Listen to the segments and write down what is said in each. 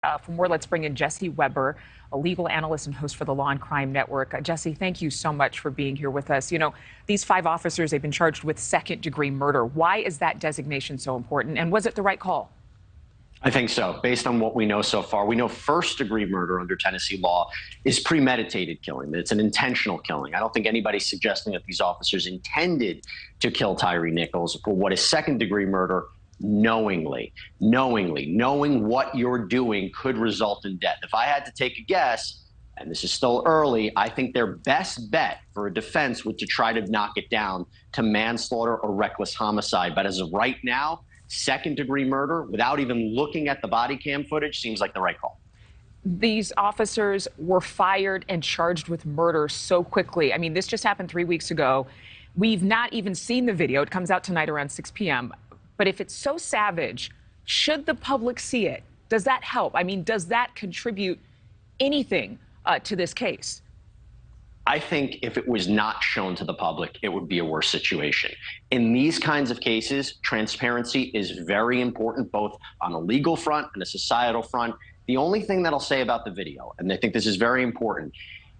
For more, let's bring in Jesse Weber, a legal analyst and host for the Law and Crime Network. Jesse, thank you so much for being here with us. You know, these 5 officers, they've been charged with second-degree murder. Why is that designation so important, and was it the right call? I think so. Based on what we know so far, we know first-degree murder under Tennessee law is premeditated killing. It's an intentional killing. I don't think anybody's suggesting that these officers intended to kill Tyre Nichols. For what is second-degree murder, knowing what you're doing could result in death. If I had to take a guess, and this is still early, I think their best bet for a defense would to try to knock it down to manslaughter or reckless homicide. But as of right now, second-degree murder, without even looking at the body cam footage, seems like the right call. These officers were fired and charged with murder so quickly. I mean, this just happened 3 weeks ago. We've not even seen the video. It comes out tonight around 6 p.m. But if it's so savage, should the public see it? Does that help? I mean, does that contribute anything to this case? I think if it was not shown to the public, it would be a worse situation. In these kinds of cases, transparency is very important, both on a legal front and a societal front. The only thing that I'll say about the video, and I think this is very important,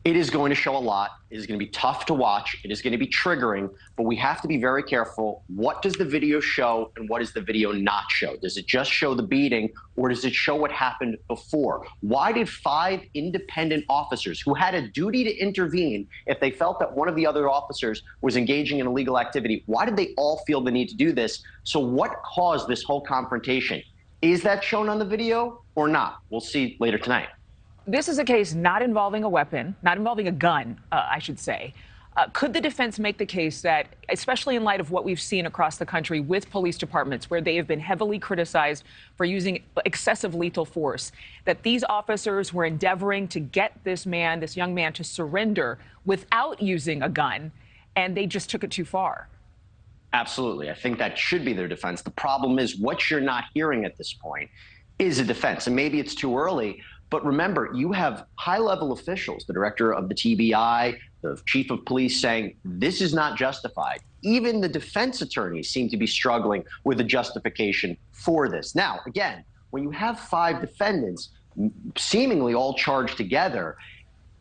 it is going to show a lot. It is going to be tough to watch. It is going to be triggering, but we have to be very careful. What does the video show and what does the video not show? Does it just show the beating, or does it show what happened before? Why did 5 independent officers who had a duty to intervene if they felt that one of the other officers was engaging in illegal activity, why did they all feel the need to do this? So what caused this whole confrontation? Is that shown on the video or not? We'll see later tonight. This is a case not involving a weapon, not involving a gun, I should say. Could the defense make the case that, especially in light of what we've seen across the country with police departments, where they have been heavily criticized for using excessive lethal force, that these officers were endeavoring to get this young man, to surrender without using a gun, and they just took it too far? Absolutely. I think that should be their defense. The problem is what you're not hearing at this point is a defense, and maybe it's too early. But remember, you have high-level officials, the director of the TBI, the chief of police, saying this is not justified. Even the defense attorneys seem to be struggling with a justification for this. Now, again, when you have 5 defendants seemingly all charged together,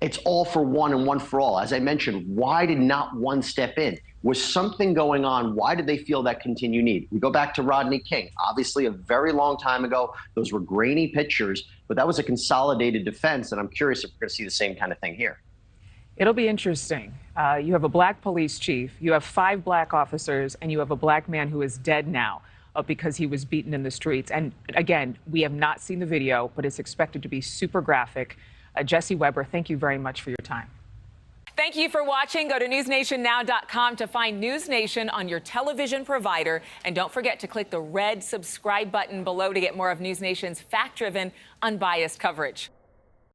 it's all for one and one for all. As I mentioned, why did not one step in? Was something going on? Why did they feel that continued need? We go back to Rodney King, obviously a very long time ago. Those were grainy pictures, but that was a consolidated defense, and I'm curious if we're going to see the same kind of thing here. It'll be interesting. You have a black police chief, you have 5 black officers, and you have a black man who is dead now because he was beaten in the streets. And again, we have not seen the video, but it's expected to be super graphic. Jesse Weber, thank you very much for your time. Thank you for watching. Go to newsnationnow.com to find NewsNation on your television provider. And don't forget to click the red subscribe button below to get more of NewsNation's fact-driven, unbiased coverage.